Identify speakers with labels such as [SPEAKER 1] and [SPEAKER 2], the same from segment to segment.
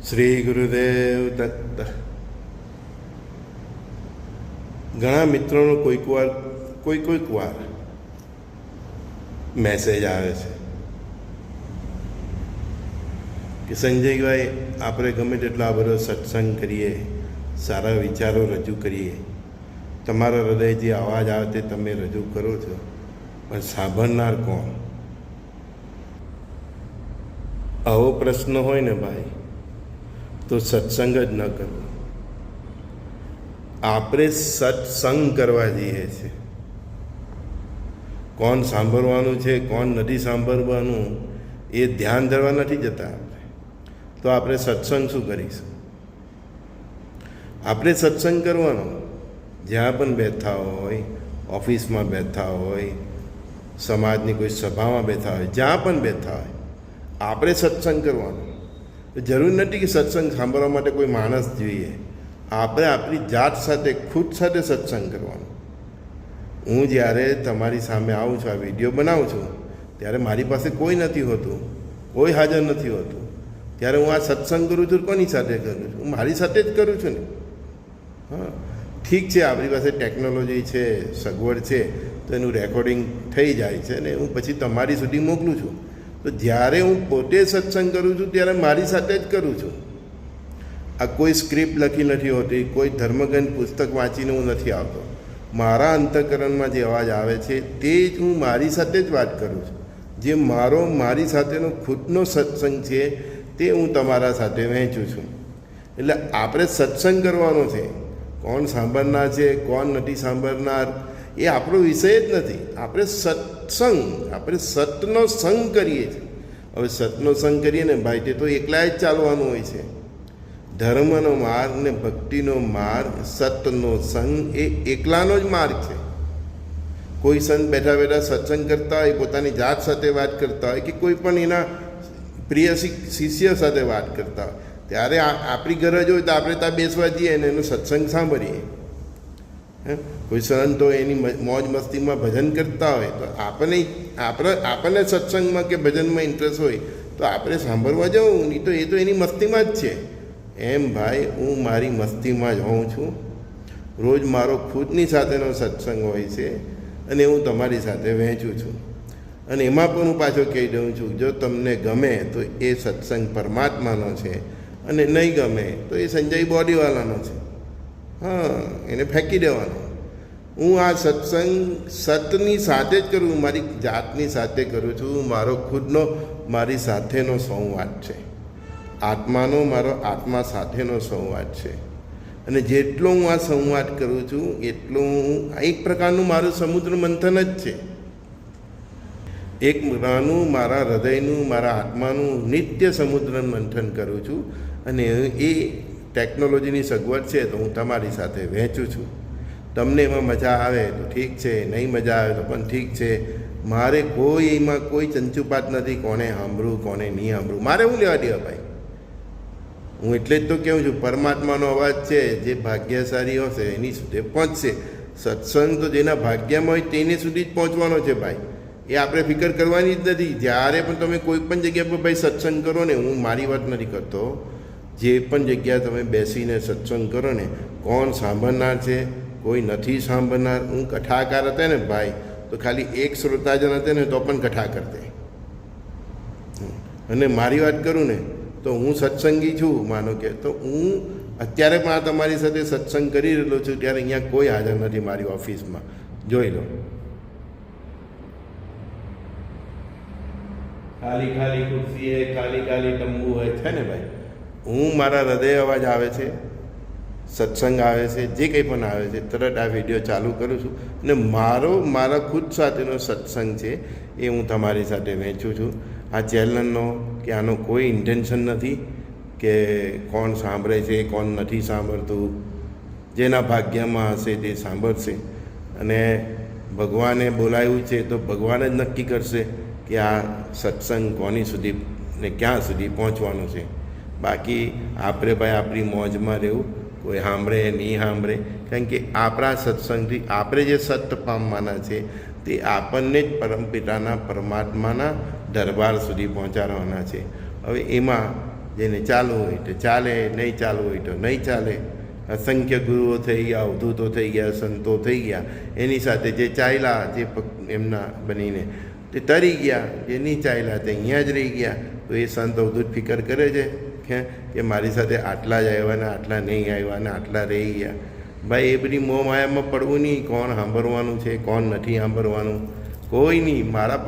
[SPEAKER 1] શ્રી ગુરુદેવ દત્ત. ઘણા મિત્રોનો કોઈક વાર મેસેજ આવે છે કે સંજયભાઈ, આપણે ગમે તેટલા બધો સત્સંગ કરીએ, સારા વિચારો રજૂ કરીએ, તમારા હૃદયથી અવાજ આવે તે તમે રજૂ કરો છો, પણ સાંભળનાર કોણ? આવો પ્રશ્ન હોય ને ભાઈ, તો સત્સંગ જ ન કરવો. આપણે સત્સંગ કરવા જઈએ છીએ. કોણ સાંભળવાનું છે, કોણ નથી સાંભળવાનું, એ ધ્યાન ધરવા નથી જતા આપણે. તો આપણે સત્સંગ શું કરીશું? આપણે સત્સંગ કરવાનો જ્યાં પણ બેઠા હોય, ઓફિસમાં બેઠા હોય, સમાજની કોઈ સભામાં બેઠા હોય, જ્યાં પણ બેઠા હોય, આપણે સત્સંગ કરવાનો. જરૂર નથી કે સત્સંગ સાંભળવા માટે કોઈ માણસ જોઈએ. આપણે આપણી જાત સાથે, ખુદ સાથે સત્સંગ કરવાનો. હું જ્યારે તમારી સામે આવું છું, આ વિડીયો બનાવું છું, ત્યારે મારી પાસે કોઈ નથી હોતું, કોઈ હાજર નથી હોતું. ત્યારે હું આ સત્સંગ કરું છું, કોની સાથે કરું છું? હું મારી સાથે જ કરું છું ને. હા, ઠીક છે, આપણી પાસે ટેકનોલોજી છે, સગવડ છે, તો એનું રેકોર્ડિંગ થઈ જાય છે ને હું પછી તમારી સુધી મોકલું છું. તો જ્યારે હું પોતે સત્સંગ કરું છું ત્યારે મારી સાથે જ કરું છું. આ કોઈ સ્ક્રિપ્ટ લખી નથી હોતી, કોઈ ધર્મગ્રંથ પુસ્તક વાંચીને હું નથી આવતો. મારા અંતઃકરણમાં જે અવાજ આવે છે તે જ હું મારી સાથે જ વાત કરું છું. જે મારી સાથેનો ખુદનો સત્સંગ છે તે હું તમારા સાથે વહેંચું છું. એટલે આપણે સત્સંગ કરવાનો છે. કોણ સાંભળનાર છે, કોણ નથી સાંભળનાર, એ આપણો વિષય જ નથી. આપણે આપણે સતનો સંગ કરીએ છીએ. હવે સતનો સંગ કરીએ ને ભાઈ, તે તો એકલા જ ચાલવાનું હોય છે. ધર્મનો માર્ગ ને ભક્તિનો માર્ગ, સતનો સંગ એ એકલાનો જ માર્ગ છે. કોઈ સંત બેઠા બેઠા સત્સંગ કરતા હોય, પોતાની જાત સાથે વાત કરતા હોય, કે કોઈ પણ એના પ્રિય શિષ્ય સાથે વાત કરતા હોય, ત્યારે આપણી ગરજ હોય તો આપણે ત્યાં બેસવા જઈએ અને એનો સત્સંગ સાંભળીએ. કોઈ સંતો એની મોજ મસ્તીમાં ભજન કરતા હોય તો આપણને સત્સંગમાં કે ભજનમાં ઇન્ટરેસ્ટ હોય તો આપણે સાંભળવા જવું. નહીં તો એ તો એની મસ્તીમાં જ છે. એમ ભાઈ, હું મારી મસ્તીમાં જ હોઉં છું. રોજ મારો ખુદની સાથેનો સત્સંગ હોય છે અને હું તમારી સાથે વહેંચું છું. અને એમાં પણ હું પાછો કહી દઉં છું, જો તમને ગમે તો એ સત્સંગ પરમાત્માનો છે, અને નહીં ગમે તો એ સંજય બોડીવાલાનો છે. હા, એને ફેંકી દેવાનો. હું આ સત્સંગ સતની સાથે જ કરું, મારી જાતની સાથે કરું છું. મારો ખુદનો મારી સાથેનો સંવાદ છે. આત્માનો મારો આત્મા સાથેનો સંવાદ છે. અને જેટલો હું આ સંવાદ કરું છું એટલું એક પ્રકારનું મારું સમુદ્ર મંથન જ છે. એક પ્રકારનું મારા હૃદયનું, મારા આત્માનું નિત્ય સમુદ્ર મંથન કરું છું. અને એ ટેકનોલોજીની સગવડ છે તો હું તમારી સાથે વહેંચું છું. તમને એમાં મજા આવે તો ઠીક છે, નહીં મજા આવે તો પણ ઠીક છે. મારે એમાં કોઈ ચંચુપાત નથી, કોને સાંભળવું કોને નહીં સાંભળવું, મારે હું લેવા દેવા ભાઈ. હું એટલે જ તો કહું છું, પરમાત્માનો અવાજ છે, જે ભાગ્યશાળી હશે એની સુધી પહોંચશે. સત્સંગ તો જેના ભાગ્યમાં હોય તેને સુધી જ પહોંચવાનો છે ભાઈ. એ આપણે ફિકર કરવાની જ નથી. જ્યારે પણ તમે કોઈ પણ જગ્યા પર ભાઈ સત્સંગ કરો ને, હું મારી વાત નથી કરતો, જે પણ જગ્યાએ તમે બેસીને સત્સંગ કરો ને, કોણ સાંભળનાર છે, કોઈ નથી સાંભળનાર. હું કથાકાર હતા ને ભાઈ, તો ખાલી એક શ્રોતાજન હતા ને તો પણ કથા કરતે. અને મારી વાત કરું ને તો હું સત્સંગી છું, માનો કે, તો હું અત્યારે પણ આ તમારી સાથે સત્સંગ કરી રહેલો છું, ત્યારે અહીંયા કોઈ હાજર નથી મારી ઓફિસમાં. જોઈ લો, ખાલી ખાલી ખુરશી હે, ખાલી ખાલી તંબુ હોય છે ને ભાઈ. હું મારા હૃદય અવાજ આવે છે, સત્સંગ આવે છે, જે કંઈ પણ આવે છે, તરત આ વિડીયો ચાલુ કરું છું. અને મારા ખુદ સાથેનો સત્સંગ છે એ હું તમારી સાથે વહેંચું છું. આ ચેનલનો કે આનો કોઈ ઇન્ટેન્શન નથી કે કોણ સાંભળે છે, કોણ નથી સાંભળતું. જેના ભાગ્યમાં હશે તે સાંભળશે. અને ભગવાને બોલાવ્યું છે તો ભગવાન જ નક્કી કરશે કે આ સત્સંગ કોની સુધી ને ક્યાં સુધી પહોંચવાનું છે. બાકી આપણે ભાઈ આપણી મોજમાં રહેવું, કોઈ સાંભળે નહીં સાંભળે. કારણ કે આપણા સત્સંગથી આપણે જે સત્ય પામવાના છે તે આપણને જ પરમપિતાના પરમાત્માના દરબાર સુધી પહોંચાડવાના છે. હવે એમાં જેને ચાલવું હોય તો ચાલે, નહીં ચાલવું હોય તો નહીં ચાલે. અસંખ્ય ગુરુઓ થઈ ગયા, અવધૂતો થઈ ગયા, સંતો થઈ ગયા, એની સાથે જે ચાલ્યા, જે એમના બનીને તે તરી ગયા, જે નહીં ચાલ્યા તે અહીંયા જ રહી ગયા. તો એ સંત અવધૂત ફિકર કરે છે કે મારી સાથે આટલા જ આવ્યા ને આટલા નહીં આવ્યા ને આટલા રહી ગયા. ભાઈ એ બધી મોહ માયામાં પડવું નહીં. કોણ સાંભળવાનું છે, કોણ નથી સાંભળવાનું, કોઈ નહીં. મારા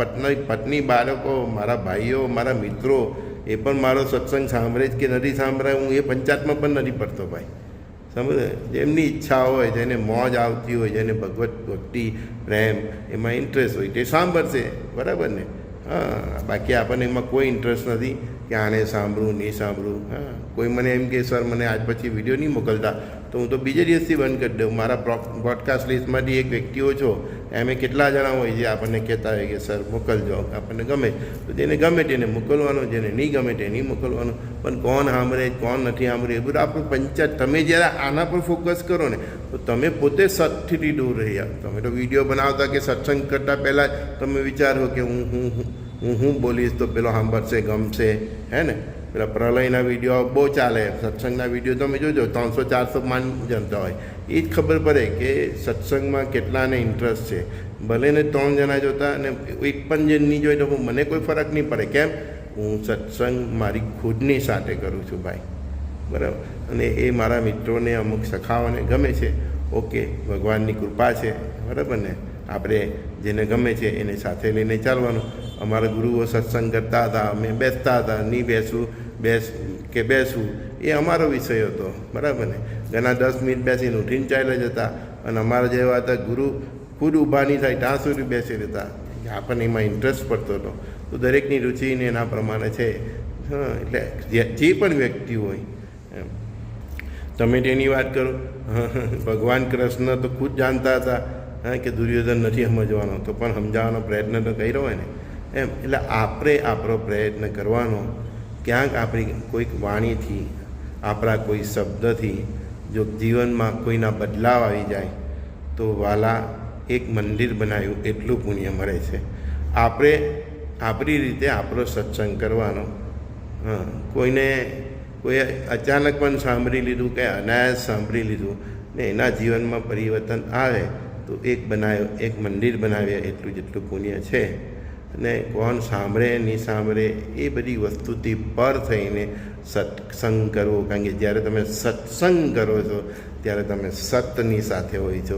[SPEAKER 1] પત્ની, બાળકો, મારા ભાઈઓ, મારા મિત્રો એ પણ મારો સત્સંગ સાંભળે જ કે નથી સાંભળે, હું એ પંચાયતમાં પણ નથી પડતો ભાઈ. સમજે? જેમની ઈચ્છા હોય, જેને મોજ આવતી હોય, જેને ભગવત ભક્તિ પ્રેમ એમાં ઇન્ટરેસ્ટ હોય તે સાંભળશે, બરાબર ને? હા, બાકી આપણને એમાં કોઈ ઇન્ટરેસ્ટ નથી કે આને સાંભળવું નહીં સાંભળવું. હા, કોઈ મને એમ કે સર મને આજ પછી વિડીયો નહીં મોકલતા, તો હું તો બીજે દિવસથી બંધ કરી દઉં. મારા બ્રોડકાસ્ટ લિસ્ટમાંથી એક વ્યક્તિઓ છો, એમે કેટલા જણા હોય જે આપણને કહેતા હોય કે સર મોકલજો, આપણને ગમે તો જેને ગમે તેને મોકલવાનું, જેને નહીં ગમે તે નહીં મોકલવાનું. પણ કોણ સાંભળે, કોણ નથી સાંભળે, એ બધું આપણું પંચાયત. તમે જ્યારે આના પર ફોકસ કરો ને તો તમે પોતે સત્યથી દૂર રહ્યા. તમે તો વિડીયો બનાવતા કે સત્સંગ કરતાં પહેલાં તમે વિચારો કે હું બોલીશ તો પેલો સાંભળશે, ગમશે, હે ને? પેલા પ્રલયના વિડીયો બહુ ચાલે, સત્સંગના વિડીયો તમે જોજો 300-400 માન જનતા હોય. એ જ ખબર પડે કે સત્સંગમાં કેટલાને ઇન્ટરેસ્ટ છે. ભલે ને 3 જણા જોતા અને એક પણ જે નહીં જોઈ તો મને કોઈ ફરક નહીં પડે. કેમ? હું સત્સંગ મારી ખુદની સાથે કરું છું ભાઈ, બરાબર? અને એ મારા મિત્રોને, અમુક સખાઓને ગમે છે. ઓકે, ભગવાનની કૃપા છે, બરાબર ને? આપણે જેને ગમે છે એને સાથે લઈને ચાલવાનું. અમારા ગુરુઓ સત્સંગ કરતા હતા, અમે બેસતા હતા. નહીં બેસવું એ અમારો વિષય હતો, બરાબર ને? ઘણા 10 મિનિટ બેસીને ઉઠીને ચાલ્યા જતા. અને અમારા જેવા હતા ગુરુ ખુદ ઊભા નહીં થાય ત્યાં સુધી બેસી રહેતા. આપણને એમાં ઇન્ટરેસ્ટ પડતો હતો. તો દરેકની રુચિને એના પ્રમાણે છે. હા, એટલે જે પણ વ્યક્તિ હોય, તમે તેની વાત કરો. ભગવાન કૃષ્ણ તો ખુદ જાણતા હતા કે દુર્યોધન નથી સમજવાનો, તો પણ સમજાવવાનો પ્રયત્ન તો કર્યો હોય ને એમ. એટલે આપણે આપણો પ્રયત્ન કરવાનો. ક્યાંક આપણી કોઈક વાણીથી, આપણા કોઈ શબ્દથી જો જીવનમાં કોઈના બદલાવ આવી જાય તો વાલા એક મંદિર બનાવ્યું એટલું પુણ્ય મળે છે. આપણે આપણી રીતે આપણો સત્સંગ કરવાનો. હા, કોઈ અચાનક પણ સાંભળી લીધું કે અનાયાસ સાંભળી લીધું ને એના જીવનમાં પરિવર્તન આવે તો એક મંદિર બનાવ્યા એટલું જેટલું પુણ્ય છે. અને કોણ સાંભળે નહીં સાંભળે એ બધી વસ્તુથી પર થઈને સત્સંગ કરવો. કારણ કે જ્યારે તમે સત્સંગ કરો છો ત્યારે તમે સતની સાથે હોય છો,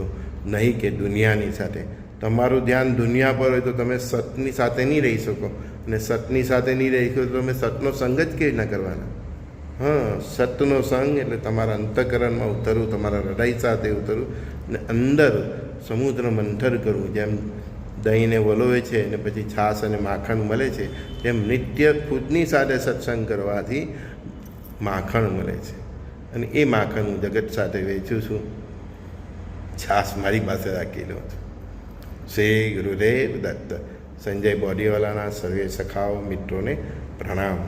[SPEAKER 1] નહીં કે દુનિયાની સાથે. તમારું ધ્યાન દુનિયા પર હોય તો તમે સતની સાથે નહીં રહી શકો, અને સતની સાથે નહીં રહી શકો તો તમે સતનો સંગ જ કેવી રીતના કરવાના? હા, સતનો સંગ એટલે તમારા અંતઃકરણમાં ઉતરવું, તમારા હૃદય સાથે ઉતરવું અને અંદર સમુદ્ર મંથન કરવું. જેમ દહીંને વલોવે છે અને પછી છાશ અને માખણ મળે છે, તેમ નિત્ય ખુદની સાથે સત્સંગ કરવાથી માખણ મળે છે. અને એ માખણ હું જગત સાથે વેચું છું. છાશ મારી પાસે રાખી લઉં છું. શ્રી ગુરુદેવ દત્ત. સંજય બોડીવાલાના સર્વે સખાઓ મિત્રોને પ્રણામ.